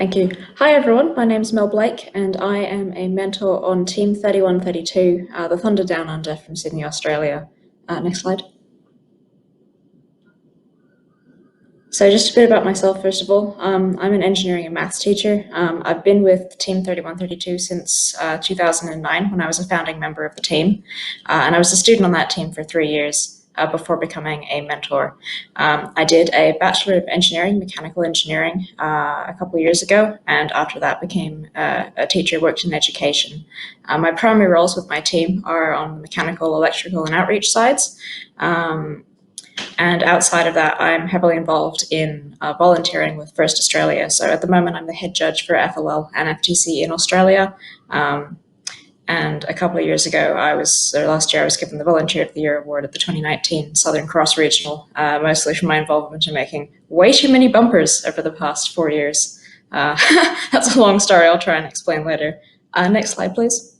Thank you. Hi everyone, my name's Mel Blake and I am a mentor on Team 3132, the Thunder Down Under from Sydney, Australia. Next slide. So just a bit about myself, first of all. I'm an engineering and maths teacher. I've been with Team 3132 since 2009 when I was a founding member of the team. And I was a student on that team for 3 years. Before becoming a mentor. I did a Bachelor of Engineering, Mechanical Engineering, a couple of years ago, and after that became a teacher, worked in education. My primary roles with my team are on the mechanical, electrical, and outreach sides. And outside of that, I'm heavily involved in volunteering with First Australia. So at the moment, I'm the head judge for FLL and FTC in Australia. And a couple of years ago, last year, I was given the Volunteer of the Year award at the 2019 Southern Cross Regional, mostly for my involvement in making way too many bumpers over the past 4 years. That's a long story I'll try and explain later. Next slide, please.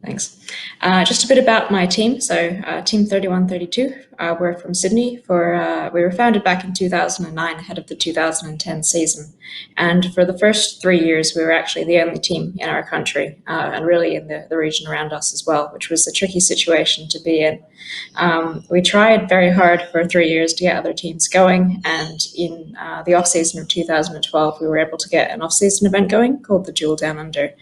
Thanks. Just a bit about my team. So Team 3132, we're from Sydney. We were founded back in 2009 ahead of the 2010 season. And for the first 3 years, we were actually the only team in our country and really in the region around us as well, which was a tricky situation to be in. We tried very hard for 3 years to get other teams going. And in the off-season of 2012, we were able to get an off-season event going called the Dual Down Under.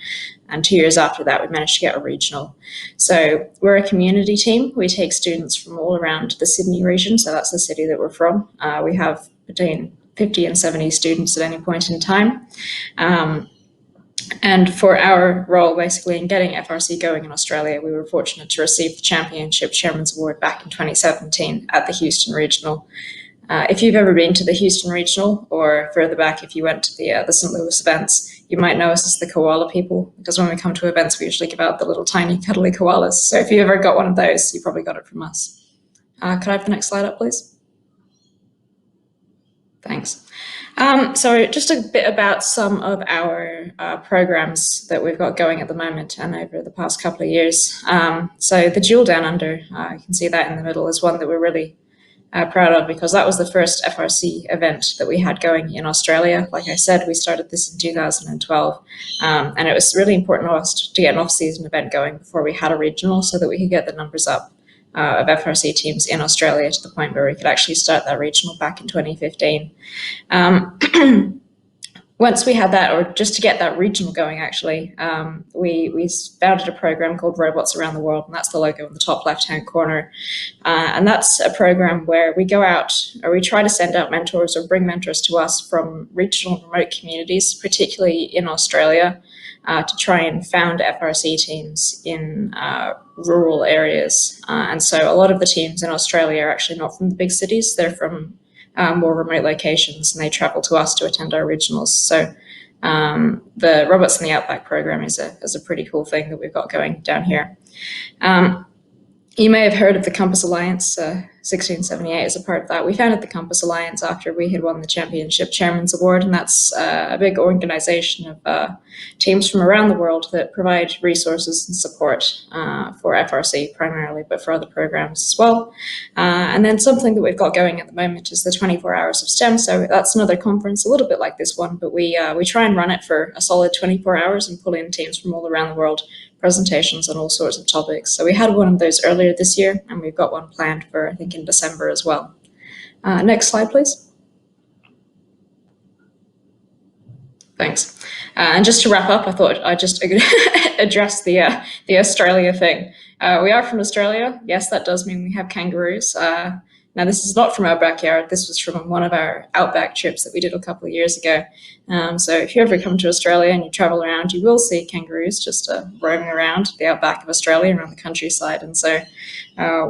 And 2 years after that, we managed to get a regional. So we're a community team. We take students from all around the Sydney region. So that's the city that we're from. We have between 50 and 70 students at any point in time. And for our role, basically, in getting FRC going in Australia, we were fortunate to receive the Championship Chairman's Award back in 2017 at the Houston Regional. If you've ever been to the Houston Regional, or further back if you went to the St. Louis events, you might know us as the koala people, because when we come to events, we usually give out the little tiny cuddly koalas. So if you ever got one of those, you probably got it from us. Could I have the next slide up, please? Thanks. So just a bit about some of our programs that we've got going at the moment and over the past couple of years. So the Dual Down Under, you can see that in the middle, is one that we're really proud of, because that was the first FRC event that we had going in Australia. Like I said, we started this in 2012, and it was really important to us to get an off-season event going before we had a regional, so that we could get the numbers up of FRC teams in Australia to the point where we could actually start that regional back in 2015. Once we had that, or just to get that regional going, actually, we founded a program called Robots Around the World, and that's the logo in the top left-hand corner. And that's a program where we go out, or we try to send out mentors or bring mentors to us from regional and remote communities, particularly in Australia, to try and found FRC teams in rural areas. And so a lot of the teams in Australia are actually not from the big cities, they're from more remote locations, and they travel to us to attend our regionals. So the Robots in the Outback program is a pretty cool thing that we've got going down here. You may have heard of the Compass Alliance. 1678 is a part of that. We founded the Compass Alliance after we had won the Championship Chairman's Award, and that's a big organization of teams from around the world that provide resources and support for FRC primarily, but for other programs as well. And then something that we've got going at the moment is the 24 Hours of STEM. So that's another conference, a little bit like this one, but we try and run it for a solid 24 hours and pull in teams from all around the world, presentations on all sorts of topics. So we had one of those earlier this year, and we've got one planned for, I think, in December as well. Next slide, please. Thanks. And just to wrap up, I thought I'd just address the Australia thing. We are from Australia. Yes, that does mean we have kangaroos. Now, this is not from our backyard. This was from one of our outback trips that we did a couple of years ago. So if you ever come to Australia and you travel around, you will see kangaroos just roaming around the outback of Australia, around the countryside. And so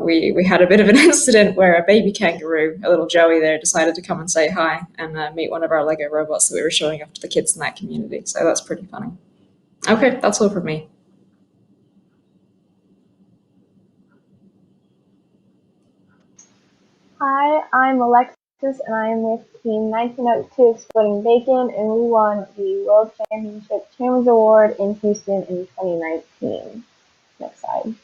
we had a bit of an incident where a baby kangaroo, a little Joey there, decided to come and say hi and meet one of our Lego robots that we were showing off to the kids in that community. So that's pretty funny. Okay, that's all from me. Hi, I'm Alexis, and I am with Team 1902 Exploding Bacon, and we won the World Championship Chairman's Award in Houston in 2019. Next slide.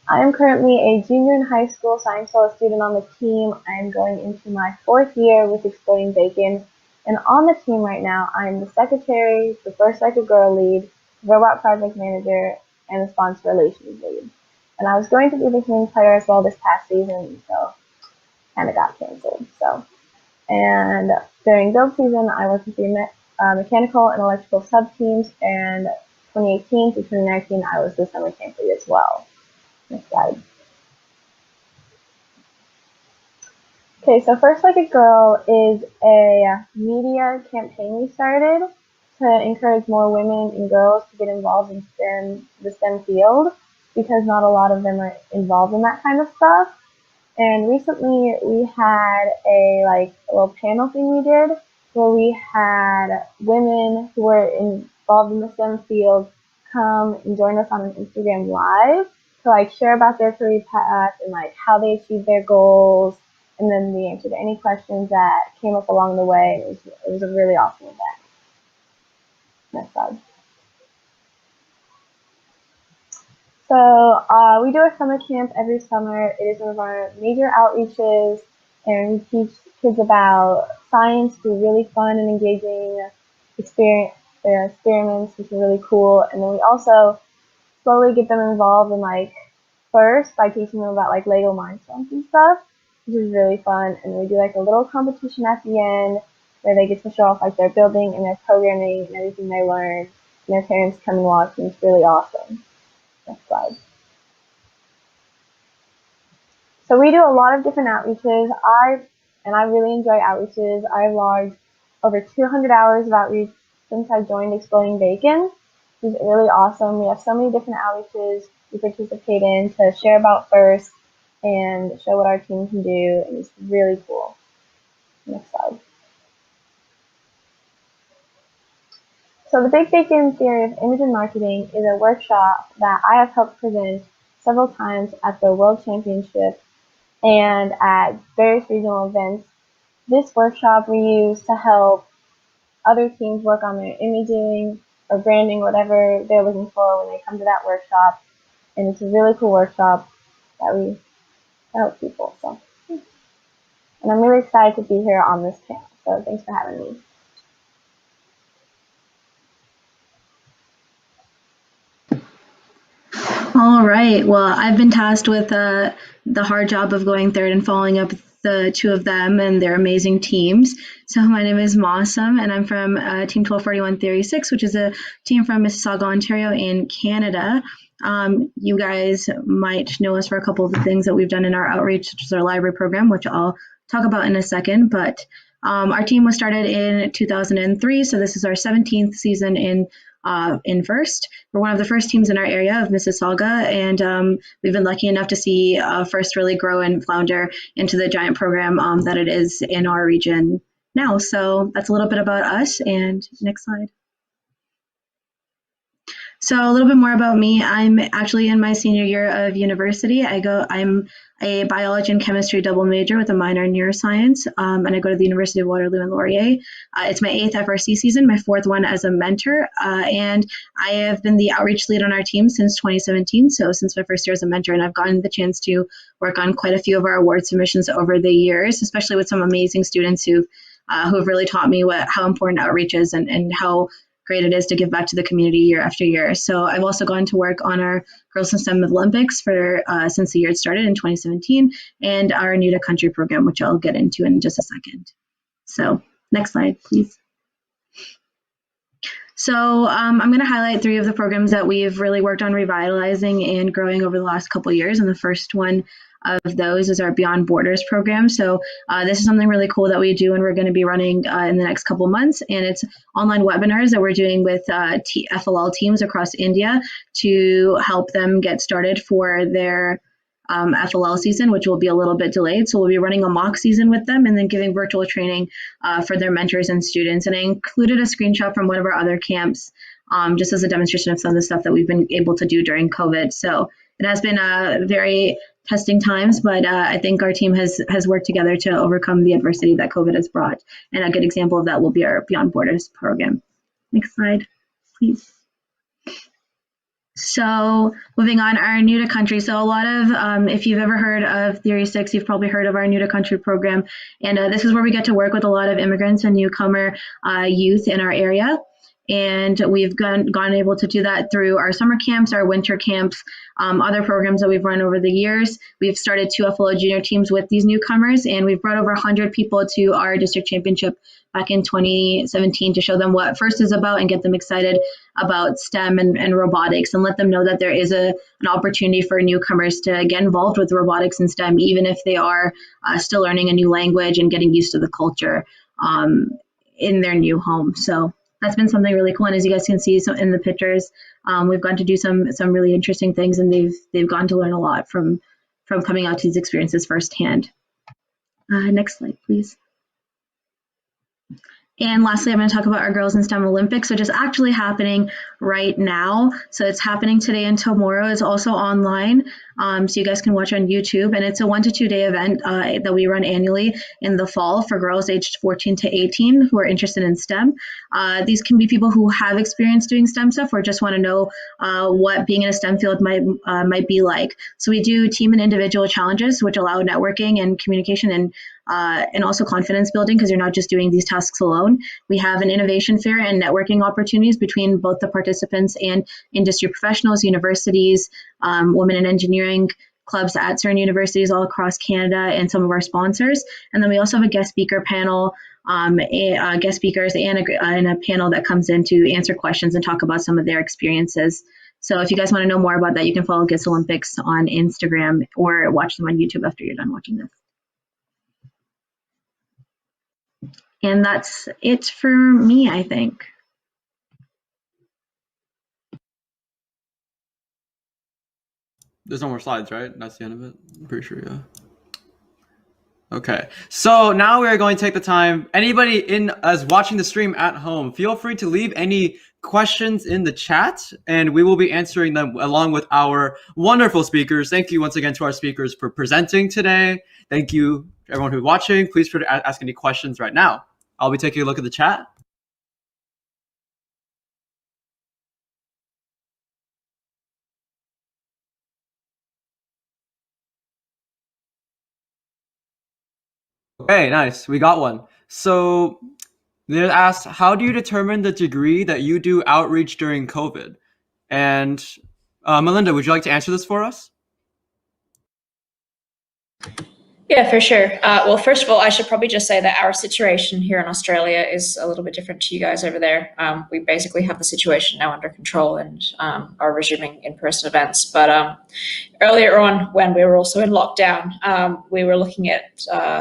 I am currently a junior in high school, so I'm still a student on the team. I'm going into my 4th year with Exploding Bacon. And on the team right now, I'm the secretary, the first like a girl lead, robot project manager, and the sponsor relations lead. And I was going to be the team player as well this past season, so kind of got canceled. And during build season, I worked with the mechanical and electrical sub teams, and 2018 to 2019, I was the summer camp lead as well. Next slide. Okay, so First Like a Girl is a media campaign we started to encourage more women and girls to get involved in the STEM field, because not a lot of them are involved in that kind of stuff. And recently we had a little panel thing we did where we had women who were involved in the STEM field come and join us on an Instagram Live to share about their career path and how they achieved their goals, and then we answered any questions that came up along the way. It was a really awesome event. Next slide. So we do a summer camp every summer. It is one of our major outreaches, and we teach kids about science through really fun and engaging experiments, which are really cool. And then we also slowly get them involved in first by teaching them about Lego Mindstorms and stuff, which is really fun. And we do a little competition at the end where they get to show off their building and their programming and everything they learned, and their parents come and watch, and it's really awesome. Next slide. So we do a lot of different outreaches. I really enjoy outreaches. I've logged over 200 hours of outreach since I joined Exploding Bacon, which is really awesome. We have so many different outreaches we participate in to share about FIRST and show what our team can do, and it's really cool. Next slide. So the Big Bacon Theory of Image and Marketing is a workshop that I have helped present several times at the World Championship and at various regional events. This workshop we use to help other teams work on their imaging or branding, whatever they're looking for when they come to that workshop. And it's a really cool workshop that we help people. And I'm really excited to be here on this channel. So thanks for having me. All right. Well, I've been tasked with the hard job of going third and following up the two of them and their amazing teams. So my name is Mausam, and I'm from Team 1241 Theory 6, which is a team from Mississauga, Ontario in Canada. You guys might know us for a couple of the things that we've done in our outreach, such as our library program, which I'll talk about in a second. But our team was started in 2003, so this is our 17th season in FIRST. We're one of the first teams in our area of Mississauga, and we've been lucky enough to see FIRST really grow and flounder into the giant program that it is in our region now. So that's a little bit about us, and next slide. So a little bit more about me. I'm actually in my senior year of university. I'm a biology and chemistry double major with a minor in neuroscience, and I go to the University of Waterloo and Laurier. It's my 8th FRC season, my 4th one as a mentor, and I have been the outreach lead on our team since 2017, so since my first year as a mentor, and I've gotten the chance to work on quite a few of our award submissions over the years, especially with some amazing students who have really taught me how important outreach is and how great it is to give back to the community year after year. So I've also gone to work on our Girls in STEM Olympics since the year it started in 2017, and our New to Country program, which I'll get into in just a second. So next slide, please. So I'm going to highlight 3 of the programs that we've really worked on revitalizing and growing over the last couple of years. And the first one of those is our Beyond Borders program. So this is something really cool that we do, and we're going to be running in the next couple months. And it's online webinars that we're doing with FLL teams across India to help them get started for their FLL season, which will be a little bit delayed. So we'll be running a mock season with them and then giving virtual training for their mentors and students. And I included a screenshot from one of our other camps just as a demonstration of some of the stuff that we've been able to do during COVID. So it has been very testing times, but I think our team has worked together to overcome the adversity that COVID has brought. And a good example of that will be our Beyond Borders program. Next slide, please. So moving on, our new to country. So a lot of, if you've ever heard of Theory 6, you've probably heard of our new to country program. And this is where we get to work with a lot of immigrants and newcomer youth in our area. And we've gone able to do that through our summer camps, our winter camps, other programs that we've run over the years. We've started 2 FLO junior teams with these newcomers, and we've brought over 100 people to our district championship back in 2017 to show them what FIRST is about and get them excited about STEM and robotics, and let them know that there is an opportunity for newcomers to get involved with robotics and STEM, even if they are still learning a new language and getting used to the culture in their new home. So that's been something really cool. And as you guys can see in the pictures, we've gone to do some really interesting things, and they've gone to learn a lot from coming out to these experiences firsthand. Next slide, please. And lastly, I'm going to talk about our Girls in STEM Olympics, which is actually happening right now. So it's happening today and tomorrow. It's also online, so you guys can watch on YouTube. And it's a 1 to 2 day event that we run annually in the fall for girls aged 14 to 18 who are interested in STEM. These can be people who have experience doing STEM stuff or just want to know what being in a STEM field might be like. So we do team and individual challenges, which allow networking and communication and also confidence building, because you're not just doing these tasks alone. We have an innovation fair and networking opportunities between both the participants and industry professionals, universities, women in engineering clubs at certain universities all across Canada, and some of our sponsors. And then we also have a guest speaker panel, guest speakers, and a panel that comes in to answer questions and talk about some of their experiences. So if you guys want to know more about that, you can follow GIST Olympics on Instagram or watch them on YouTube after you're done watching this. And that's it for me, I think. There's no more slides, right? That's the end of it? I'm pretty sure, yeah. Okay, so now we're going to take the time. Anybody as watching the stream at home, feel free to leave any questions in the chat, and we will be answering them along with our wonderful speakers. Thank you once again to our speakers for presenting today. Thank you to everyone who's watching. Please feel free to ask any questions right now. I'll be taking a look at the chat. Okay, nice. We got one. So they asked, how do you determine the degree that you do outreach during COVID? And Melinda, would you like to answer this for us? Yeah, for sure. Well, first of all, I should probably just say that our situation here in Australia is a little bit different to you guys over there. We basically have the situation now under control and are resuming in-person events. But earlier on, when we were also in lockdown, we were looking at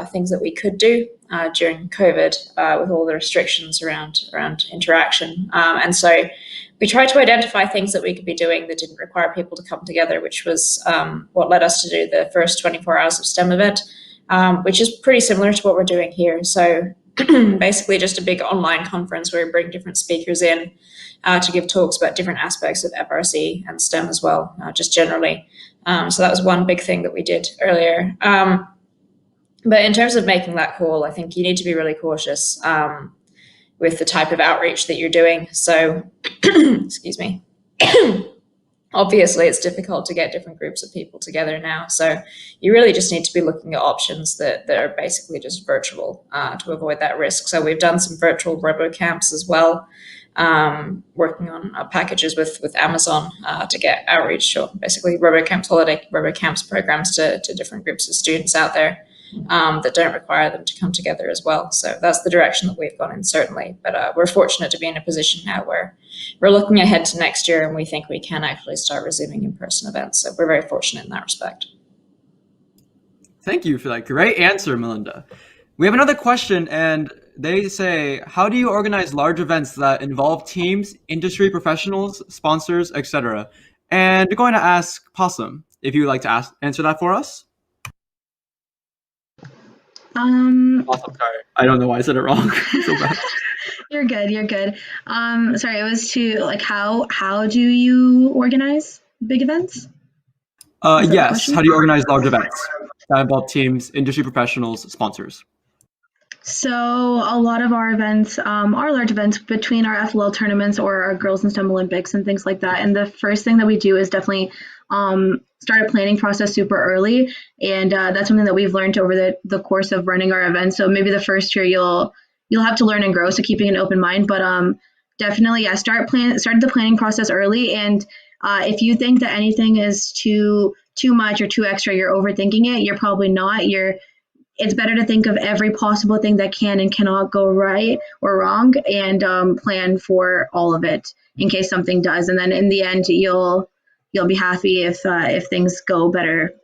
things that we could do during COVID with all the restrictions around interaction. And so we tried to identify things that we could be doing that didn't require people to come together, which was what led us to do the first 24 hours of STEM event, which is pretty similar to what we're doing here. So basically just a big online conference where we bring different speakers in to give talks about different aspects of FRC and STEM as well, just generally. So that was one big thing that we did earlier. But in terms of making that call, I think you need to be really cautious with the type of outreach that you're doing. So, excuse me. Obviously, it's difficult to get different groups of people together now. So you really just need to be looking at options that are basically just virtual to avoid that risk. So we've done some virtual RoboCamps as well, working on packages with Amazon to get outreach, or basically RoboCamps, holiday RoboCamps programs to different groups of students out there that don't require them to come together as well. So that's the direction that we've gone in, certainly. But we're fortunate to be in a position now where we're looking ahead to next year, and we think we can actually start resuming in-person events. So we're very fortunate in that respect. Thank you for that great answer, Melinda. We have another question, and they say, how do you organize large events that involve teams, industry professionals, sponsors, etc.? And we're going to ask Possum if you would like to answer that for us. Awesome, sorry. I don't know why I said it wrong. So bad. You're good. You're good. Sorry, it was to like how do you organize big events? Yes. How do you organize large events that involve teams, industry professionals, sponsors? So a lot of our events are large events between our FLL tournaments or our Girls in STEM Olympics and things like that. And the first thing that we do is definitely start a planning process super early. And that's something that we've learned over the course of running our events. So maybe the first year you'll have to learn and grow. So keeping an open mind, but definitely, yeah, start the planning process early. And if you think that anything is too much or too extra, you're overthinking it. You're probably not. It's better to think of every possible thing that can and cannot go right or wrong, and plan for all of it in case something does. And then in the end, you'll be happy if things go better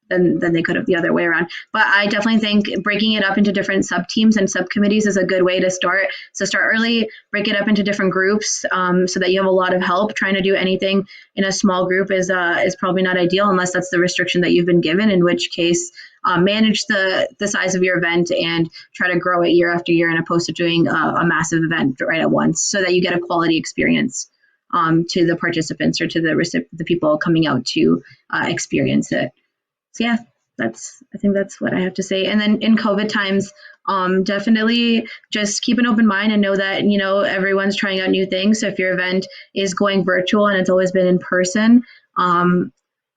than they could have the other way around. But I definitely think breaking it up into different sub teams and subcommittees is a good way to start. So start early, break it up into different groups so that you have a lot of help. Trying to do anything in a small group is probably not ideal unless that's the restriction that you've been given, in which case manage the size of your event and try to grow it year after year, and opposed to doing a massive event right at once, so that you get a quality experience to the participants or to the people coming out to experience it. So yeah, I think that's what I have to say. And then in COVID times, definitely just keep an open mind and know that, everyone's trying out new things. So if your event is going virtual and it's always been in person,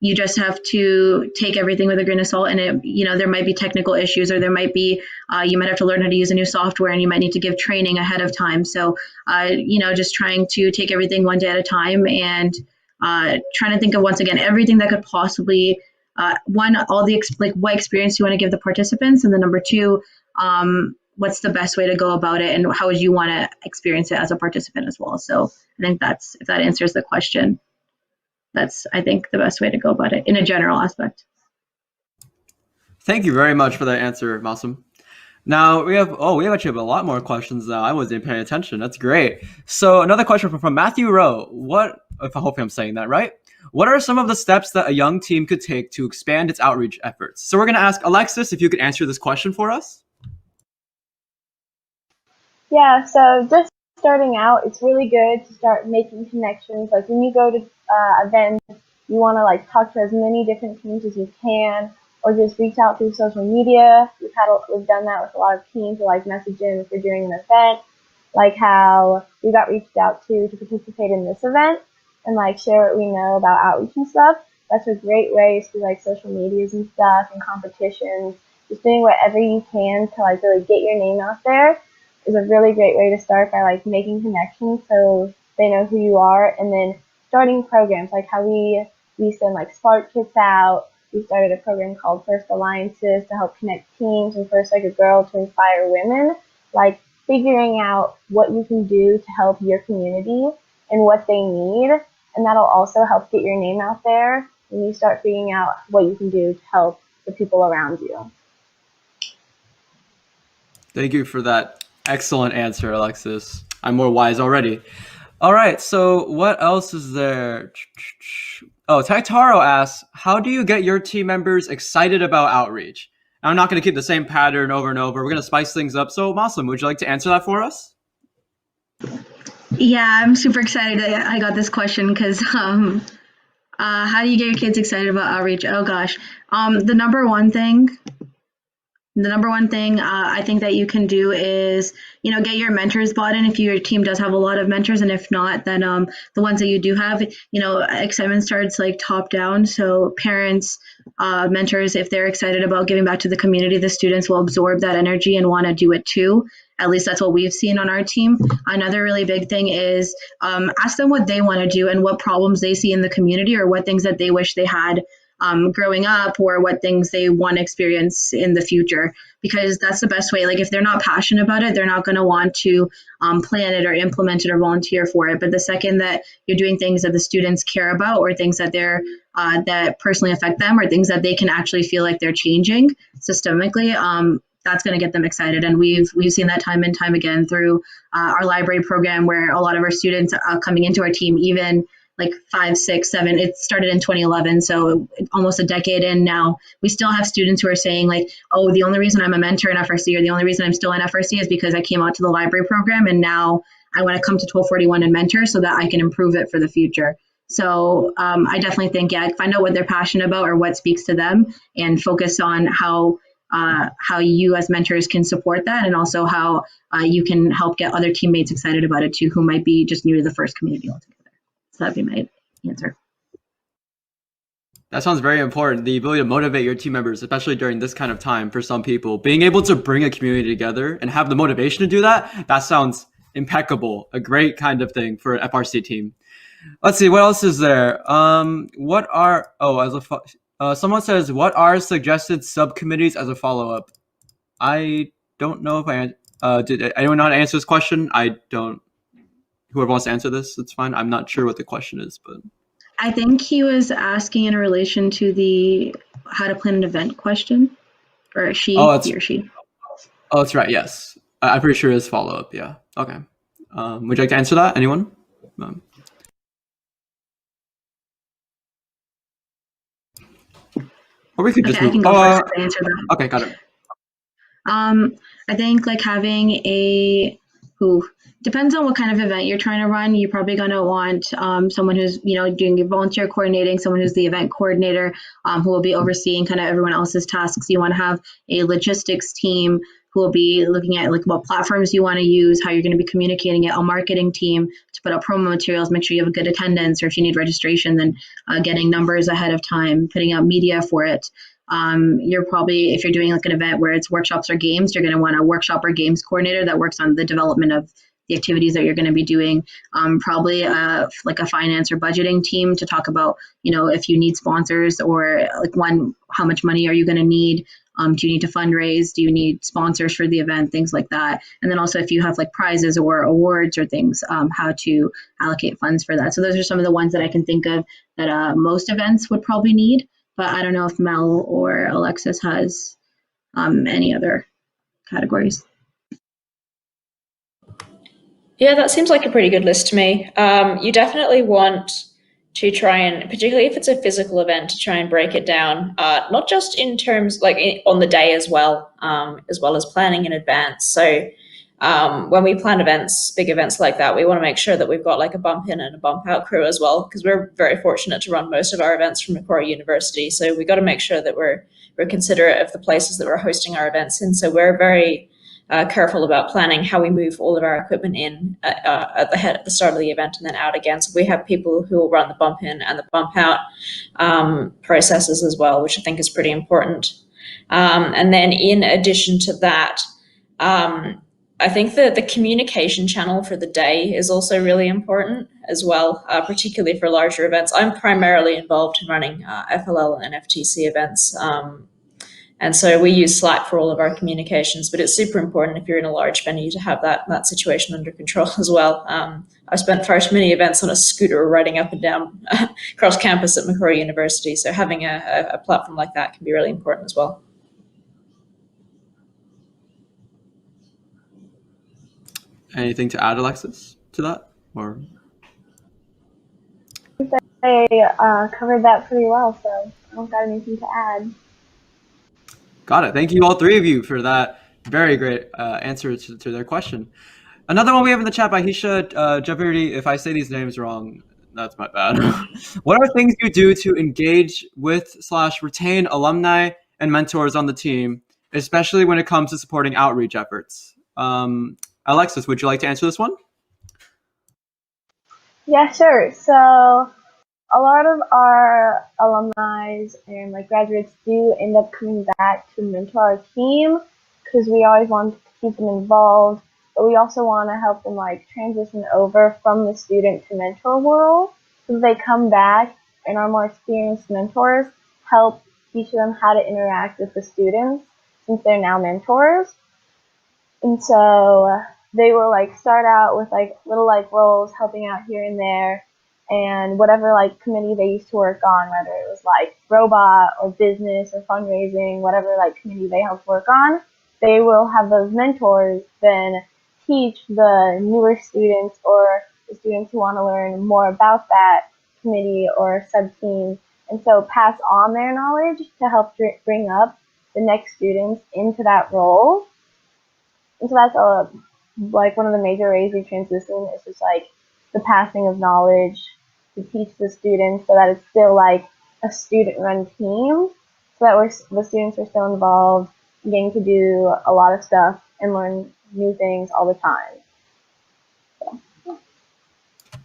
you just have to take everything with a grain of salt. And there might be technical issues, or there might be, you might have to learn how to use a new software, and you might need to give training ahead of time. So, just trying to take everything one day at a time, and trying to think of, once again, everything that could possibly, one, what experience you want to give the participants, and then number two, what's the best way to go about it, and how would you want to experience it as a participant as well. So I think if that answers the question. That's, I think, the best way to go about it in a general aspect. Thank you very much for that answer, Mausam. Now we actually have a lot more questions now. I wasn't paying attention. That's great. So another question from Matthew Rowe. Hopefully I'm saying that right. What are some of the steps that a young team could take to expand its outreach efforts? So we're going to ask Alexis if you could answer this question for us. Yeah, so just starting out, it's really good to start making connections. Like when you go to events, you want to talk to as many different teams as you can, or just reach out through social media. We've done that with a lot of teams, or messaging if we're doing an event, like how we got reached out to participate in this event and share what we know about outreach and stuff. That's a great way through social medias and stuff and competitions. Just doing whatever you can to really get your name out there is a really great way to start, by making connections so they know who you are, and then starting programs like how we send Spark kits out. We started a program called First Alliances to help connect teams, and First Like a Girl to inspire women. Figuring out what you can do to help your community and what they need, and that'll also help get your name out there when you start figuring out what you can do to help the people around you. Thank you for that excellent answer, Alexis. I'm more wise already. All right, so what else is there? Oh, Taitaro asks, how do you get your team members excited about outreach? And I'm not going to keep the same pattern over and over. We're going to spice things up. So, Mausam, would you like to answer that for us? Yeah, I'm super excited that I got this question because how do you get your kids excited about outreach? Oh gosh, the number one thing I think that you can do is, get your mentors bought in if your team does have a lot of mentors. And if not, then the ones that you do have, excitement starts top down. So parents, mentors, if they're excited about giving back to the community, the students will absorb that energy and want to do it too. At least that's what we've seen on our team. Another really big thing is ask them what they want to do and what problems they see in the community, or what things that they wish they had growing up, or what things they want to experience in the future, because that's the best way. If they're not passionate about it, they're not going to want to plan it or implement it or volunteer for it. But the second that you're doing things that the students care about, or things that they're that personally affect them, or things that they can actually feel like they're changing systemically, that's going to get them excited. And we've seen that time and time again through our library program, where a lot of our students coming into our team, even 5, 6, 7. It started in 2011, so almost a decade in now. We still have students who are saying oh, the only reason I'm a mentor in FRC, or the only reason I'm still in FRC, is because I came out to the library program, and now I want to come to 1241 and mentor so that I can improve it for the future. So I definitely think, find out what they're passionate about or what speaks to them, and focus on how how you as mentors can support that, and also how you can help get other teammates excited about it too, who might be just new to the first community altogether. So that'd be my answer. That sounds very important. The ability to motivate your team members, especially during this kind of time for some people, being able to bring a community together and have the motivation to do that, that sounds impeccable. A great kind of thing for an FRC team. Let's see, what else is there? Someone says, what are suggested subcommittees as a follow-up? I don't know if did anyone know how to answer this question? Whoever wants to answer this, it's fine. I'm not sure what the question is, but. I think he was asking in relation to the how to plan an event question, or he or she. Oh, that's right. Yes, I'm pretty sure it's follow up. Yeah. Okay. Would you like to answer that? Anyone? Or we could just move. I can go first to answer that. Okay, got it. I think like having depends on what kind of event you're trying to run. You're probably going to want someone who's, doing your volunteer coordinating, someone who's the event coordinator, who will be overseeing kind of everyone else's tasks. You want to have a logistics team who will be looking at like what platforms you want to use, how you're going to be communicating it, a marketing team to put out promo materials, make sure you have a good attendance, or if you need registration, then getting numbers ahead of time, putting out media for it. You're probably, if you're doing like an event where it's workshops or games, you're going to want a workshop or games coordinator that works on the development of the activities that you're going to be doing. Probably like a finance or budgeting team to talk about, if you need sponsors, or like how much money are you going to need? Do you need to fundraise? Do you need sponsors for the event? Things like that. And then also if you have like prizes or awards or things, how to allocate funds for that. So those are some of the ones that I can think of that most events would probably need. But I don't know if Mel or Alexis has any other categories. Yeah, that seems like a pretty good list to me. You definitely want to try and, particularly if it's a physical event, to try and break it down, not just in terms on the day as well as planning in advance. So when we plan events, big events like that, we want to make sure that we've got like a bump in and a bump out crew as well, because we're very fortunate to run most of our events from Macquarie University. So we got to make sure that we're considerate of the places that we're hosting our events in. So we're very careful about planning how we move all of our equipment in at the start of the event and then out again. So we have people who will run the bump in and the bump out processes as well, which I think is pretty important. And then in addition to that, I think that the communication channel for the day is also really important as well, particularly for larger events. I'm primarily involved in running FLL and FTC events. And so we use Slack for all of our communications, but it's super important if you're in a large venue to have that situation under control as well. I've spent far too many events on a scooter riding up and down across campus at Macquarie University. So having a platform like that can be really important as well. Anything to add, Alexis, to that? Or I covered that pretty well, so I don't got anything to add. Got it. Thank you, all three of you, for that very great answer to their question. Another one we have in the chat by Hisha Javirdi. If I say these names wrong, that's my bad. What are things you do to engage with / retain alumni and mentors on the team, especially when it comes to supporting outreach efforts? Alexis, would you like to answer this one? Yeah, sure. So a lot of our alumni and like graduates do end up coming back to mentor our team because we always want to keep them involved, but we also want to help them like transition over from the student to mentor world. So they come back and our more experienced mentors help teach them how to interact with the students since they're now mentors. And so they will like start out with like little like roles helping out here and there, and whatever like committee they used to work on, whether it was like robot or business or fundraising, whatever like committee they helped work on, they will have those mentors then teach the newer students or the students who want to learn more about that committee or sub-team, and so pass on their knowledge to help bring up the next students into that role. And so that's like one of the major ways we transition is just like the passing of knowledge to teach the students so that it's still like a student-run team, so that the students are still involved getting to do a lot of stuff and learn new things all the time.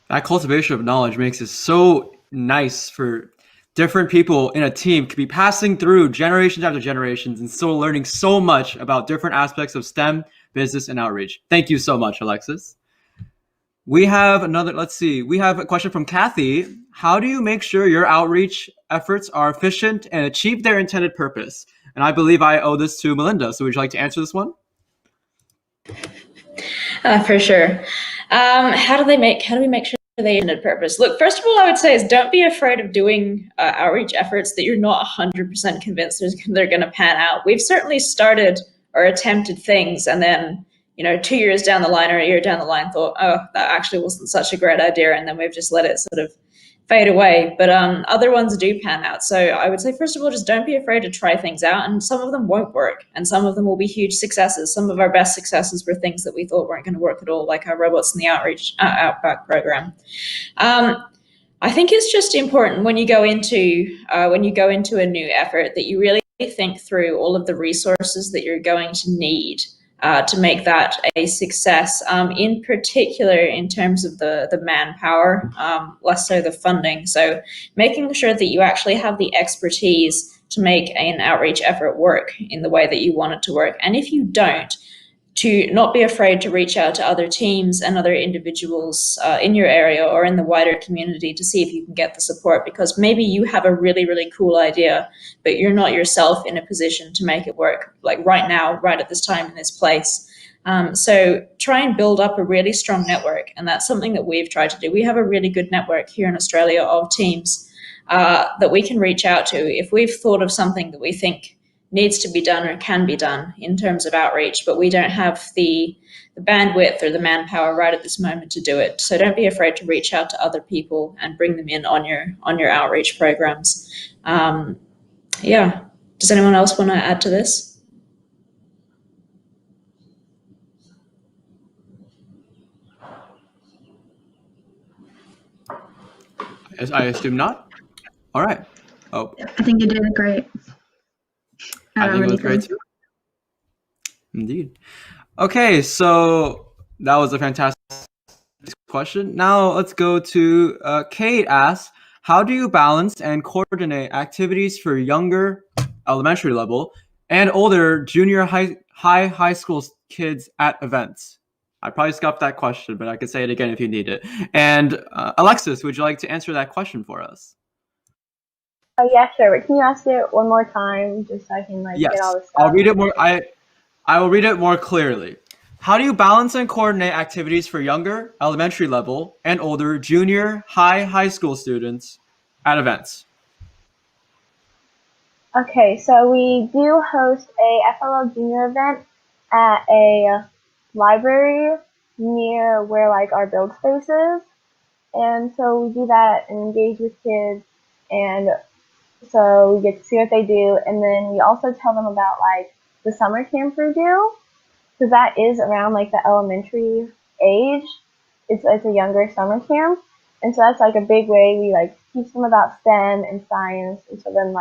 That cultivation of knowledge makes it so nice for different people in a team to be passing through generations after generations and still learning so much about different aspects of STEM, business, and outreach. Thank you so much, Alexis. We have we have a question from Kathy. How do you make sure your outreach efforts are efficient and achieve their intended purpose? And I believe I owe this to Melinda. So would you like to answer this one? For sure. How do we make sure they intended purpose? Look, first of all, I would say is don't be afraid of doing outreach efforts that you're not 100% convinced they're going to pan out. We've certainly started or attempted things, and then 2 years down the line or a year down the line thought, oh, that actually wasn't such a great idea, and then we've just let it sort of fade away. But other ones do pan out. So I would say, first of all, just don't be afraid to try things out. And some of them won't work. And some of them will be huge successes. Some of our best successes were things that we thought weren't going to work at all, like our Robots in the Outback program. I think it's just important when you go into a new effort that you really think through all of the resources that you're going to need to make that a success, in particular in terms of the manpower, less so the funding. So making sure that you actually have the expertise to make an outreach effort work in the way that you want it to work. And if you don't, to not be afraid to reach out to other teams and other individuals in your area or in the wider community to see if you can get the support, because maybe you have a really, really cool idea, but you're not yourself in a position to make it work, like right now, right at this time in this place. So try and build up a really strong network. And that's something that we've tried to do. We have a really good network here in Australia of teams that we can reach out to if we've thought of something that we think needs to be done or can be done in terms of outreach, but we don't have the bandwidth or the manpower right at this moment to do it. So don't be afraid to reach out to other people and bring them in on your outreach programs. Yeah. Does anyone else want to add to this? I assume not. All right. Oh, I think you did great. I think it was great too. Indeed. Okay, so that was a fantastic question. Now let's go to Kate asks, how do you balance and coordinate activities for younger elementary level and older junior high school kids at events? I probably scuffed that question, but I could say it again if you need it. And Alexis, would you like to answer that question for us? Yeah, sure. But can you ask it one more time, just so I can Yes, get all this stuff? I'll read it more. I will read it more clearly. How do you balance and coordinate activities for younger elementary level and older junior high school students at events? Okay, so we do host a FLL Junior event at a library near where our build space is. And so we do that and engage with kids, and so we get to see what they do, and then we also tell them about the summer camp we do, because that is around the elementary age. It's a younger summer camp, and so that's a big way we teach them about STEM and science, and so then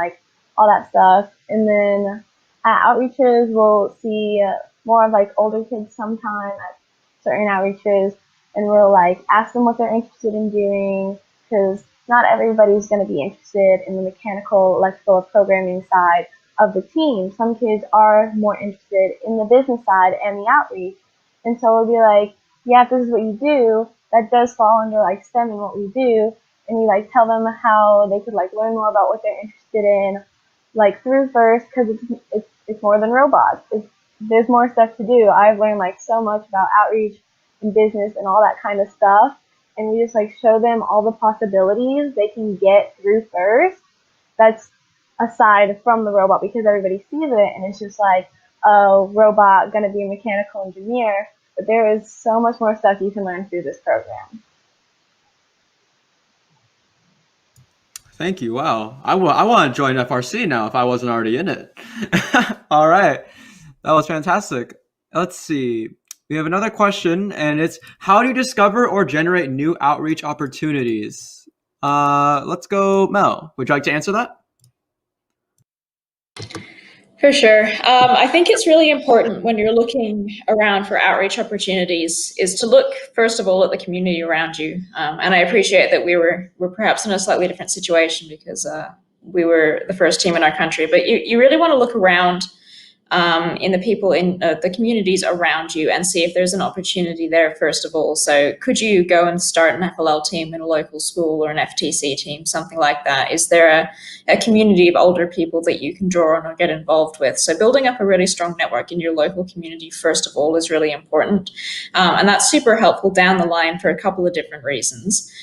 all that stuff. And then at outreaches we'll see more of older kids sometime at certain outreaches, and we'll ask them what they're interested in doing, because not everybody's going to be interested in the mechanical, electrical, or programming side of the team. Some kids are more interested in the business side and the outreach. And so we'll be yeah, if this is what you do, that does fall under STEM and what we do. And we tell them how they could learn more about what they're interested in, through first, because it's more than robots. There's more stuff to do. I've learned so much about outreach and business and all that kind of stuff. And we just show them all the possibilities they can get through first. That's aside from the robot, because everybody sees it and it's just a robot gonna be a mechanical engineer. But there is so much more stuff you can learn through this program. Thank you. Wow. I want to join FRC now if I wasn't already in it. All right. That was fantastic. Let's see. We have another question, and it's, how do you discover or generate new outreach opportunities? Let's go, Mel. Would you like to answer that? For sure. I think it's really important when you're looking around for outreach opportunities is to look, first of all, at the community around you. And I appreciate that we're perhaps in a slightly different situation because we were the first team in our country. But you really want to look around in the people in the communities around you and see if there's an opportunity there, first of all. So could you go and start an FLL team in a local school or an FTC team, something like that? Is there a community of older people that you can draw on or get involved with? So building up a really strong network in your local community, first of all, is really important. And that's super helpful down the line for a couple of different reasons.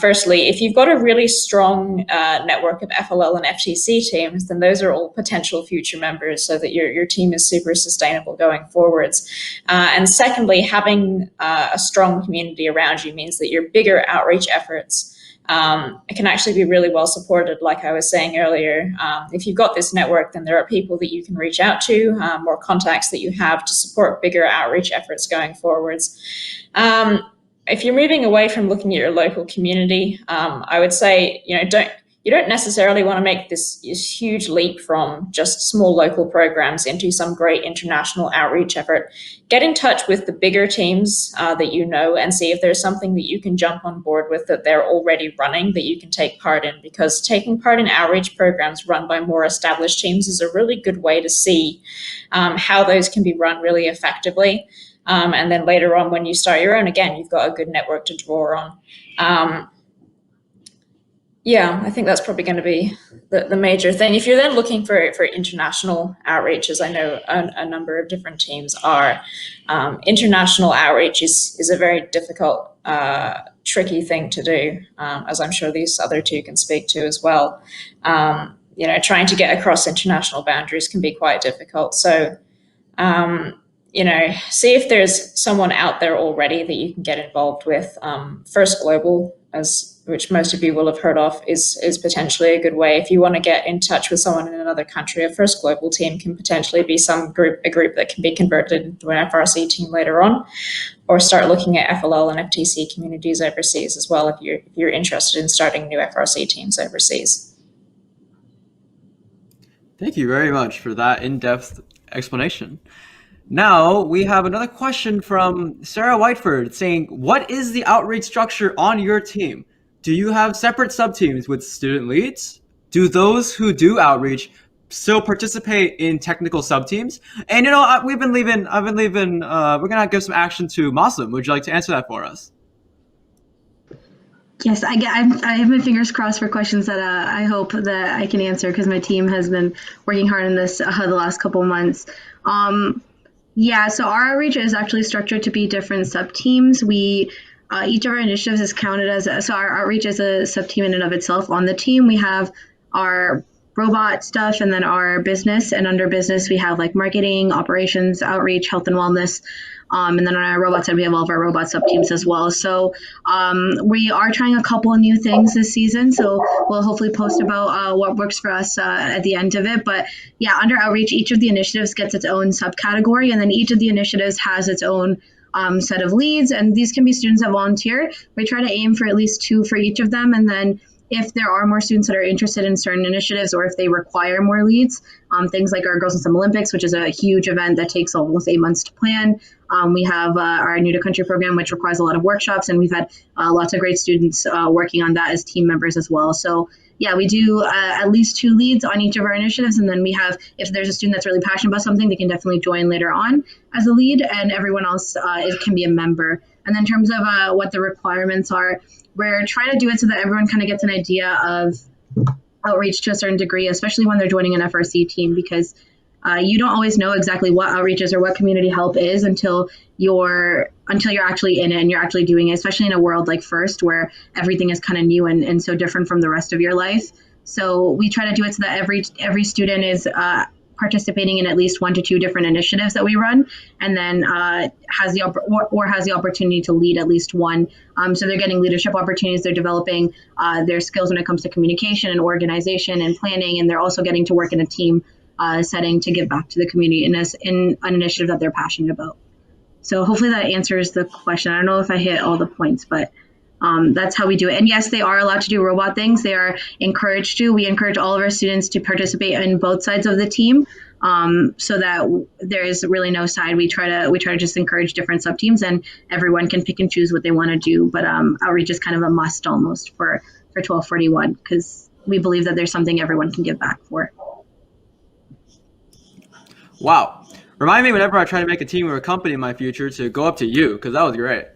Firstly, if you've got a really strong network of FLL and FTC teams, then those are all potential future members so that your team is super sustainable going forwards. And secondly, having a strong community around you means that your bigger outreach efforts it can actually be really well supported. Like I was saying earlier, if you've got this network, then there are people that you can reach out to, more contacts that you have to support bigger outreach efforts going forwards. If you're moving away from looking at your local community, I would say, you don't necessarily want to make this huge leap from just small local programs into some great international outreach effort. Get in touch with the bigger teams that you know and see if there's something that you can jump on board with that they're already running that you can take part in, because taking part in outreach programs run by more established teams is a really good way to see how those can be run really effectively. And then later on, when you start your own, again, you've got a good network to draw on. Yeah, I think that's probably going to be the major thing. If you're then looking for international outreach, as I know a number of different teams are, international outreach is a very difficult, tricky thing to do, as I'm sure these other two can speak to as well. Trying to get across international boundaries can be quite difficult. So, see if there's someone out there already that you can get involved with. First Global, which most of you will have heard of, is potentially a good way. If you want to get in touch with someone in another country, a First Global team can potentially be a group that can be converted into an FRC team later on, or start looking at FLL and FTC communities overseas as well if you're interested in starting new FRC teams overseas. Thank you very much for that in-depth explanation. Now we have another question from Sarah Whiteford saying, what is the outreach structure on your team? Do you have separate sub-teams with student leads? Do those who do outreach still participate in technical sub-teams? And we're gonna give some action to Mausam. Would you like to answer that for us? Yes, I have my fingers crossed for questions that I hope that I can answer, because my team has been working hard on this the last couple months. So our outreach is actually structured to be different sub-teams. Each of our initiatives is counted as, so our outreach is a sub-team in and of itself. On the team, we have our robot stuff and then our business. And under business, we have like marketing, operations, outreach, health and wellness. And then on our robot side, we have all of our robot sub-teams as well. So we are trying a couple of new things this season. So we'll hopefully post about what works for us at the end of it. But yeah, under outreach, each of the initiatives gets its own subcategory. And then each of the initiatives has its own set of leads. And these can be students that volunteer. We try to aim for at least 2 for each of them. And then if there are more students that are interested in certain initiatives, or if they require more leads, things like our Girls in STEM Olympics, which is a huge event that takes almost 8 months to plan. We have our New to Country program, which requires a lot of workshops, and we've had lots of great students working on that as team members as well. So yeah, we do at least 2 leads on each of our initiatives, and then we have, if there's a student that's really passionate about something, they can definitely join later on as a lead, and everyone else can be a member. And then in terms of what the requirements are, we're trying to do it so that everyone kind of gets an idea of outreach to a certain degree, especially when they're joining an FRC team, because you don't always know exactly what outreach is or what community help is until you're actually in it and you're actually doing it, especially in a world like FIRST where everything is kind of new and so different from the rest of your life. So we try to do it so that every student is participating in at least 1 to 2 different initiatives that we run, and then has the opportunity to lead at least one. So they're getting leadership opportunities, they're developing their skills when it comes to communication and organization and planning, and they're also getting to work in a team setting to give back to the community in an initiative that they're passionate about. So hopefully that answers the question. I don't know if I hit all the points, but that's how we do it. And yes, they are allowed to do robot things. They are encouraged to. We encourage all of our students to participate in both sides of the team. so that there is really no side. We try to just encourage different sub teams, and everyone can pick and choose what they want to do. But outreach is kind of a must almost for 1241, because we believe that there's something everyone can give back for. Wow. Remind me whenever I try to make a team or a company in my future to go up to you, because that was great.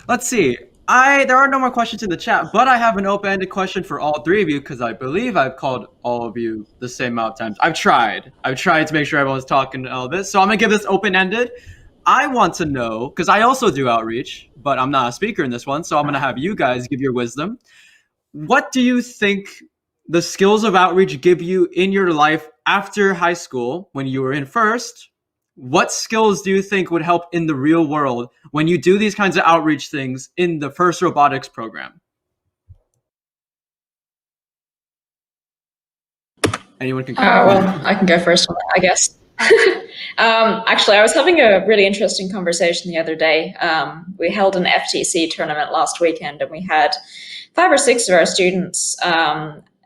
Let's see. There are no more questions in the chat, but I have an open-ended question for all three of you, because I believe I've called all of you the same amount of times. I've tried to make sure everyone's talking all this. So I'm going to give this open-ended. I want to know, because I also do outreach, but I'm not a speaker in this one, so I'm going to have you guys give your wisdom. What do you think the skills of outreach give you in your life after high school when you were in first? What skills do you think would help in the real world when you do these kinds of outreach things in the first robotics program? Anyone can well, I can go first on that, I guess. Actually, I was having a really interesting conversation the other day. We held an FTC tournament last weekend, and we had 5 or 6 of our students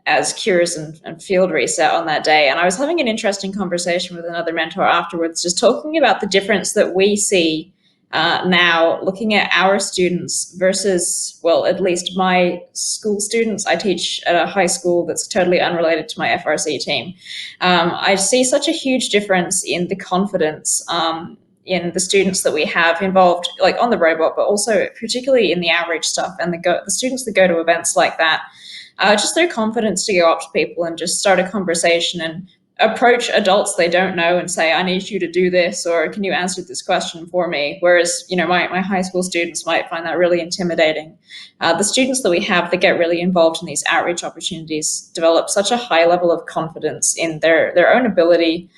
as cures and field reset on that day. And I was having an interesting conversation with another mentor afterwards, just talking about the difference that we see now looking at our students versus, well, at least my school students. I teach at a high school that's totally unrelated to my FRC team. I see such a huge difference in the confidence in the students that we have involved, like on the robot, but also particularly in the outreach stuff, and the students that go to events like that, just their confidence to go up to people and just start a conversation and approach adults they don't know and say, I need you to do this, or can you answer this question for me? Whereas, my high school students might find that really intimidating. The students that we have that get really involved in these outreach opportunities develop such a high level of confidence in their own ability,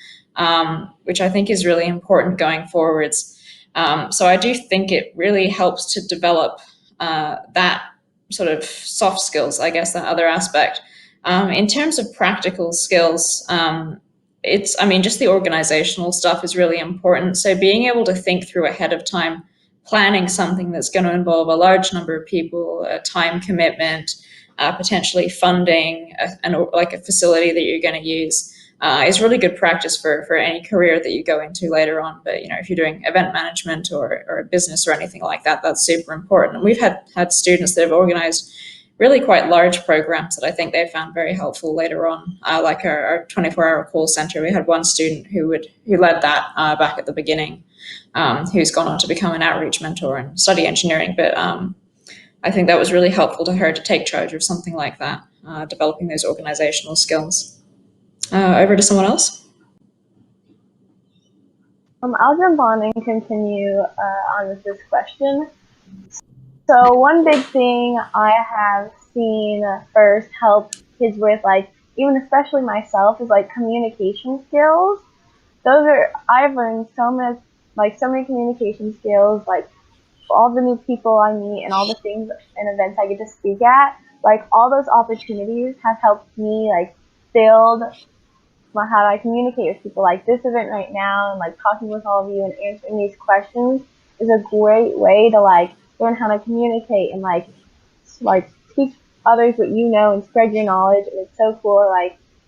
which I think is really important going forwards. So I do think it really helps to develop that sort of soft skills, I guess, that other aspect. In terms of practical skills, just the organizational stuff is really important. So being able to think through ahead of time, planning something that's going to involve a large number of people, a time commitment, potentially funding, like a facility that you're going to use, is really good practice for any career that you go into later on. But if you're doing event management or a business or anything like that, that's super important. And we've had students that have organized really quite large programs that I think they found very helpful later on, like our 24-hour call center. We had one student who led that back at the beginning, who's gone on to become an outreach mentor and study engineering. But I think that was really helpful to her to take charge of something like that, developing those organizational skills. Over to someone else. I'll jump on and continue on with this question. So one big thing I have seen first help kids with, even especially myself, is communication skills. I've learned so many communication skills, all the new people I meet and all the things and events I get to speak at, all those opportunities have helped me build how I communicate with people. This event right now and talking with all of you and answering these questions is a great way to learn how to communicate and teach others what you know and spread your knowledge. And it's so cool,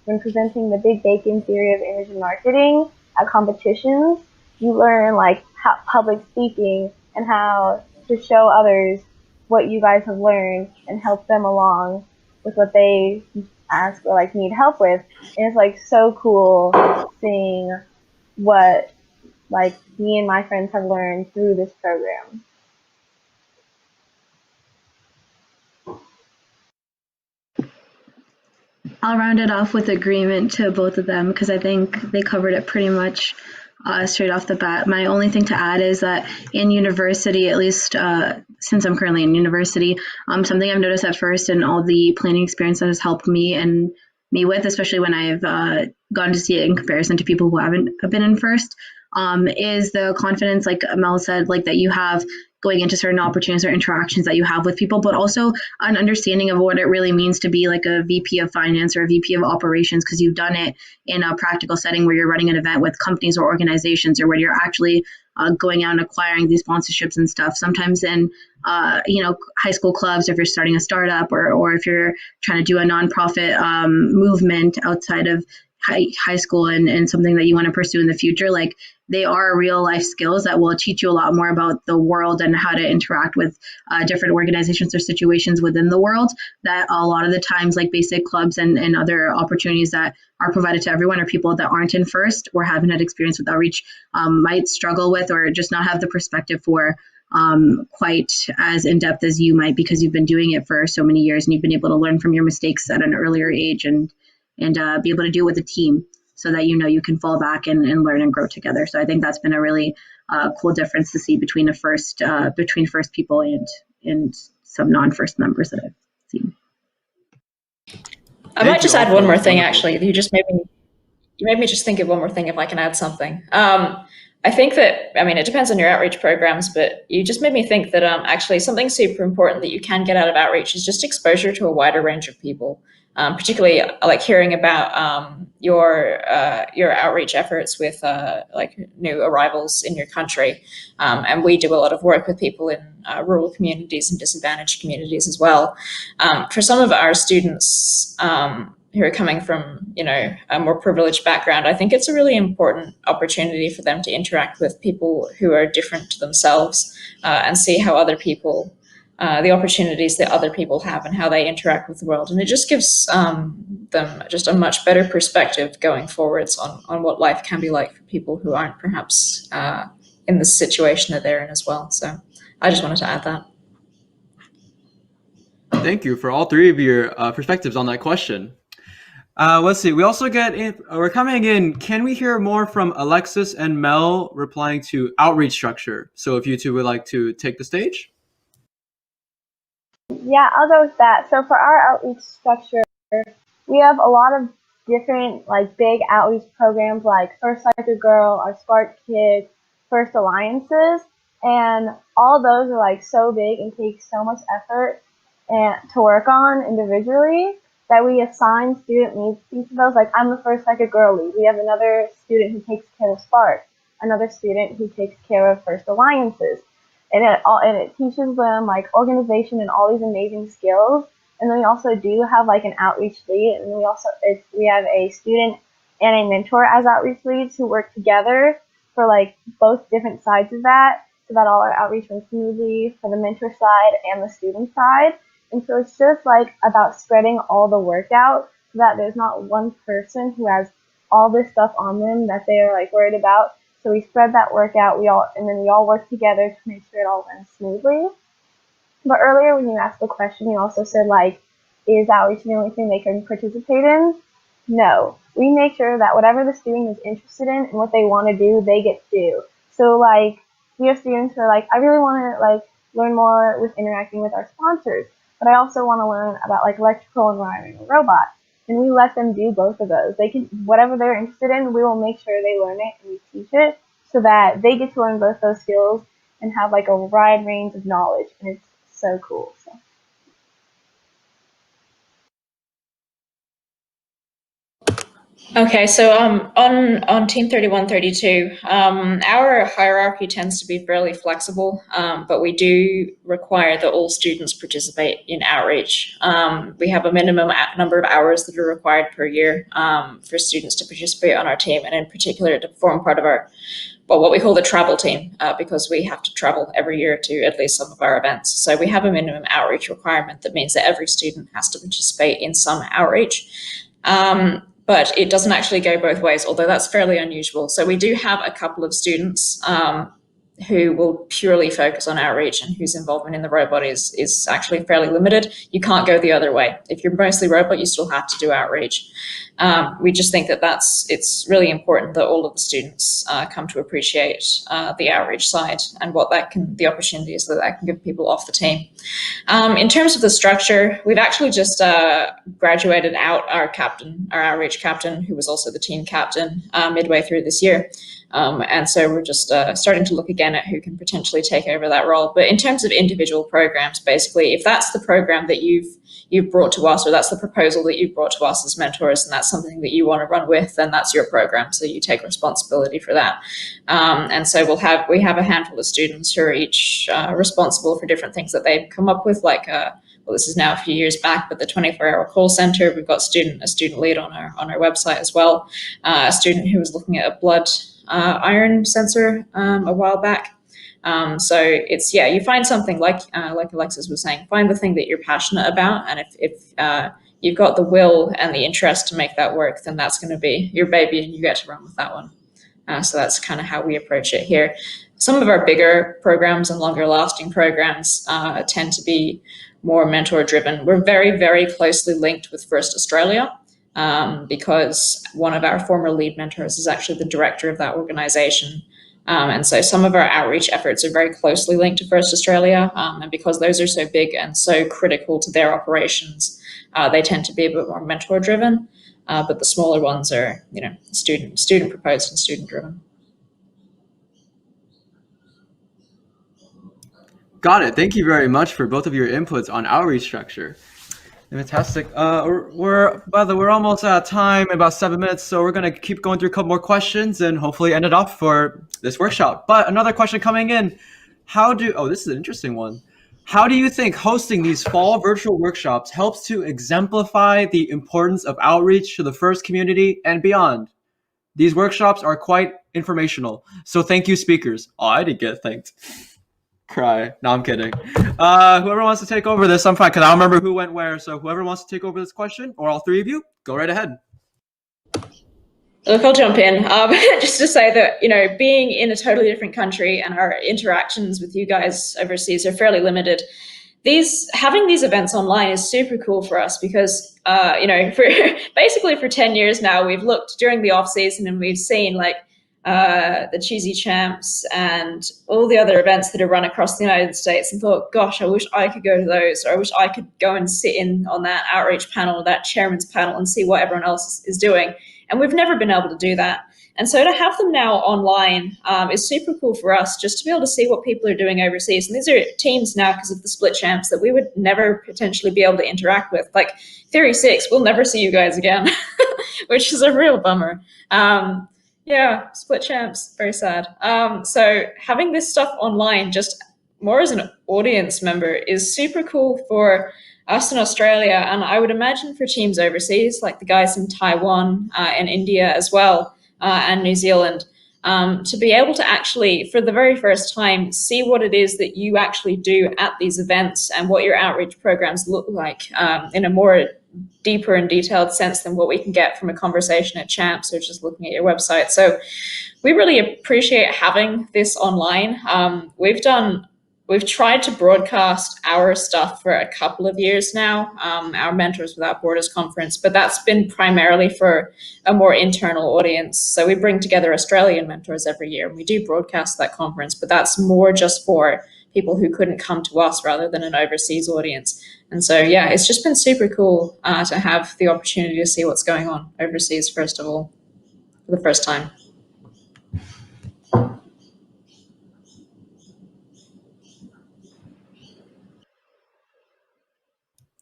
when presenting the Big Bacon theory of image and marketing at competitions, you learn how public speaking and how to show others what you guys have learned and help them along with what they ask or need help with. And it's so cool seeing what me and my friends have learned through this program. I'll round it off with agreement to both of them, because I think they covered it pretty much straight off the bat. My only thing to add is that in university, at least since I'm currently in university, something I've noticed at first and all the planning experience that has helped me with, especially when I've gone to see it in comparison to people who haven't been in first, is the confidence, like Mel said, that you have going into certain opportunities or interactions that you have with people, but also an understanding of what it really means to be a VP of finance or a VP of operations, because you've done it in a practical setting where you're running an event with companies or organizations, or where you're actually going out and acquiring these sponsorships and stuff. Sometimes in high school clubs, if you're starting a startup or if you're trying to do a nonprofit movement outside of high school and something that you want to pursue in the future, like they are real life skills that will teach you a lot more about the world and how to interact with different organizations or situations within the world, that a lot of the times like basic clubs and other opportunities that are provided to everyone or people that aren't in FIRST or haven't had experience with outreach might struggle with or just not have the perspective for quite as in-depth as you might, because you've been doing it for so many years and you've been able to learn from your mistakes at an earlier age and be able to do it with a team so that you can fall back and learn and grow together. So I think that's been a really cool difference to see between between FIRST people and some non-FIRST members that I've seen. I might just add one more thing, actually. You made me just think of one more thing, if I can add something. I think that, I mean, it depends on your outreach programs, but you just made me think that actually something super important that you can get out of outreach is just exposure to a wider range of people. Particularly like hearing about your outreach efforts with like new arrivals in your country. And we do a lot of work with people in rural communities and disadvantaged communities as well. For some of our students who are coming from, a more privileged background, I think it's a really important opportunity for them to interact with people who are different to themselves and see how other people, the opportunities that other people have and how they interact with the world. And it just gives them just a much better perspective going forwards on what life can be like for people who aren't perhaps in the situation that they're in as well. So I just wanted to add that. Thank you for all three of your perspectives on that question. Let's see. We also we're coming in. Can we hear more from Alexis and Mel replying to outreach structure? So if you two would like to take the stage. Yeah, I'll go with that. So for our outreach structure, we have a lot of different like big outreach programs like First Like a Girl, our Spark Kids, First Alliances, and all those are like so big and take so much effort to work on individually that we assign student needs to each of those. Like I'm the First Like a Girl lead. We have another student who takes care of Spark, another student who takes care of First Alliances. And it teaches them like organization and all these amazing skills. And then we also do have like an outreach lead, and we have a student and a mentor as outreach leads who work together for like both different sides of that, so that all our outreach runs smoothly for the mentor side and the student side. And so it's just like about spreading all the work out so that there's not one person who has all this stuff on them that they are like worried about. So we spread that work out, we all work together to make sure it all runs smoothly. But earlier when you asked the question, you also said like, is outreach the only thing they can participate in? No. We make sure that whatever the student is interested in and what they want to do, they get to do. So like, we have students who are like, I really want to like learn more with interacting with our sponsors, but I also want to learn about like electrical and wiring a robot. And we let them do both of those. They can, whatever they're interested in, we will make sure they learn it and we teach it so that they get to learn both those skills and have like a wide range of knowledge. And it's so cool. So. Okay, so on Team 3132, our hierarchy tends to be fairly flexible, but we do require that all students participate in outreach. We have a minimum number of hours that are required per year for students to participate on our team, and in particular to form part of our, what we call the travel team, because we have to travel every year to at least some of our events. So we have a minimum outreach requirement that means that every student has to participate in some outreach. But it doesn't actually go both ways, although that's fairly unusual. So we do have a couple of students who will purely focus on outreach and whose involvement in the robot is actually fairly limited. You can't go the other way. If you're mostly robot, you still have to do outreach. We just think that it's really important that all of the students come to appreciate the outreach side and the opportunities that can give people off the team. In terms of the structure, we've actually just graduated out our outreach captain, who was also the team captain, midway through this year. And so we're just starting to look again at who can potentially take over that role. But in terms of individual programs, basically, if that's the program that you've brought to us, or that's the proposal that you've brought to us as mentors, and that's something that you want to run with, then that's your program. So you take responsibility for that. And so we have a handful of students who are each responsible for different things that they've come up with, like this is now a few years back, but the 24-hour call center. We've got a student lead on our website as well, a student who was looking at a blood iron sensor a while back. So it's, you find something like Alexis was saying, find the thing that you're passionate about, and if you've got the will and the interest to make that work, then that's going to be your baby, and you get to run with that one. So that's kind of how we approach it here. Some of our bigger programs and longer lasting programs tend to be more mentor driven. We're very, very closely linked with First Australia because one of our former lead mentors is actually the director of that organization. And so some of our outreach efforts are very closely linked to First Australia. And because those are so big and so critical to their operations, they tend to be a bit more mentor driven. But the smaller ones are, student proposed and student driven. Got it. Thank you very much for both of your inputs on outreach structure. Fantastic. We're almost out of time, about 7 minutes, so we're going to keep going through a couple more questions and hopefully end it off for this workshop. But another question coming in, this is an interesting one. How do you think hosting these fall virtual workshops helps to exemplify the importance of outreach to the FIRST community and beyond? These workshops are quite informational, so thank you, speakers. Oh, I didn't get thanked. Cry. No, I'm kidding. Whoever wants to take over this, I'm fine, because I don't remember who went where. So whoever wants to take over this question, or all three of you, go right ahead. Look, I'll jump in. Just to say that, being in a totally different country and our interactions with you guys overseas are fairly limited. Having these events online is super cool for us because, for 10 years now, we've looked during the off season and we've seen the Cheesy Champs and all the other events that are run across the United States and thought, gosh, I wish I could go to those, or I wish I could go and sit in on that outreach panel, that chairman's panel, and see what everyone else is doing. And we've never been able to do that. And so to have them now online is super cool for us, just to be able to see what people are doing overseas. And these are teams now, because of the split champs, that we would never potentially be able to interact with. Like Theory 6, we'll never see you guys again, which is a real bummer. Split champs, very sad. So having this stuff online, just more as an audience member, is super cool for us in Australia, and I would imagine for teams overseas, like the guys in Taiwan and India as well, and New Zealand, to be able to actually, for the very first time, see what it is that you actually do at these events and what your outreach programs look like in a more deeper and detailed sense than what we can get from a conversation at Champs or just looking at your website. So we really appreciate having this online. We've tried to broadcast our stuff for a couple of years now, our Mentors Without Borders conference, but that's been primarily for a more internal audience. So we bring together Australian mentors every year, and we do broadcast that conference, but that's more just for people who couldn't come to us rather than an overseas audience. And so, it's just been super cool to have the opportunity to see what's going on overseas, first of all, for the first time.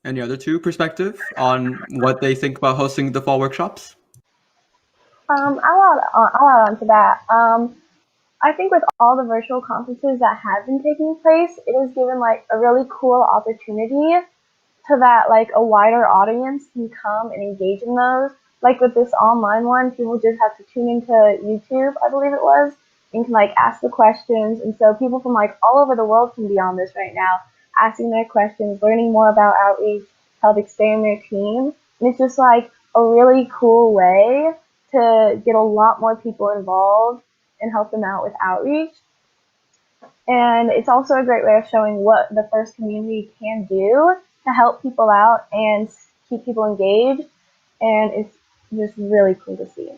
Any other two perspective on what they think about hosting the fall workshops? I'll add on to that. I think with all the virtual conferences that have been taking place, it has given a really cool opportunity to that a wider audience can come and engage in those. Like with this online one, people just have to tune into YouTube, I believe it was, and can ask the questions. And so people from all over the world can be on this right now, asking their questions, learning more about outreach, help expand their team. And it's just a really cool way to get a lot more people involved and help them out with outreach. And it's also a great way of showing what the FIRST community can do to help people out and keep people engaged. And it's just really cool to see.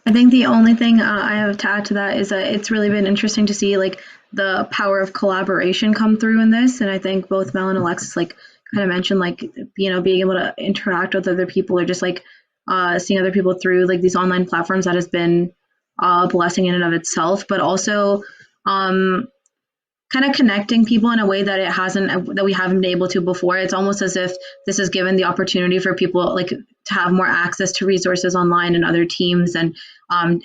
I think the only thing I have to add to that is that it's really been interesting to see the power of collaboration come through in this. And I think both Mel and Alexis kind of mentioned being able to interact with other people or just seeing other people through these online platforms. That has been a blessing in and of itself, but also kind of connecting people in a way that we haven't been able to before. It's almost as if this has given the opportunity for people to have more access to resources online and other teams, and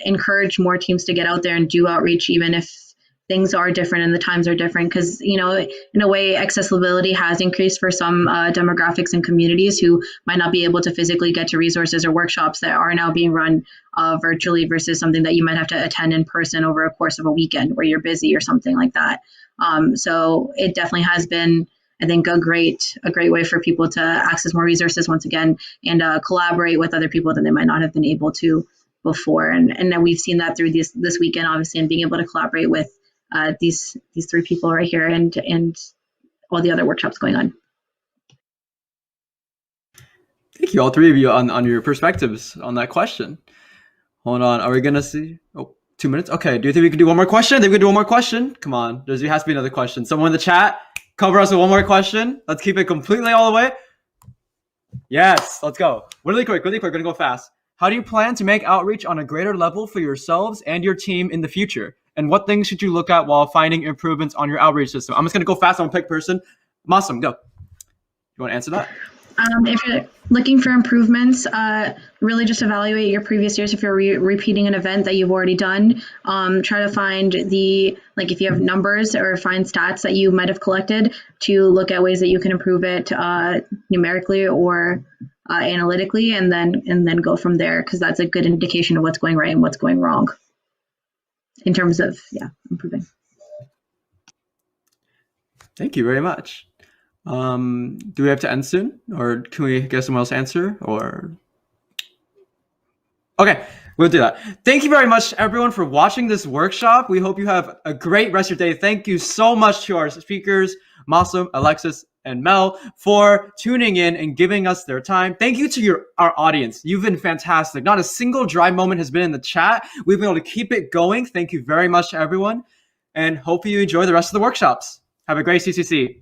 encourage more teams to get out there and do outreach, even if things are different and the times are different because, in a way, accessibility has increased for some demographics and communities who might not be able to physically get to resources or workshops that are now being run virtually versus something that you might have to attend in person over a course of a weekend where you're busy or something like that. So it definitely has been, I think, a great way for people to access more resources once again and collaborate with other people that they might not have been able to before. And then we've seen that through this weekend, obviously, and being able to collaborate with these three people right here and all the other workshops going on. Thank you, all three of you, on your perspectives on that question. Hold on, are we gonna see? Oh, 2 minutes. Okay, do you think we can do one more question? I think we can do one more question. Come on, there has to be another question. Someone in the chat, cover us with one more question. Let's keep it completely all the way. Yes, let's go. Really quick, gonna go fast. How do you plan to make outreach on a greater level for yourselves and your team in the future? And what things should you look at while finding improvements on your outreach system? I'm just going to go fast. I'm going to pick person. Mausam, go. You want to answer that? If you're looking for improvements, really just evaluate your previous years. If you're repeating an event that you've already done, try to find if you have numbers or find stats that you might have collected to look at ways that you can improve it numerically or analytically, and then go from there, because that's a good indication of what's going right and what's going wrong in terms of improving. Thank you very much. Do we have to end soon, or can we get someone else to answer? Or okay, we'll do that. Thank you very much, everyone, for watching this workshop. We hope you have a great rest of your day. Thank you so much to our speakers, Mausam, Alexis, and Mel, for tuning in and giving us their time. Thank you to our audience. You've been fantastic. Not a single dry moment has been in the chat. We've been able to keep it going. Thank you very much to everyone, and hope you enjoy the rest of the workshops. Have a great CCC.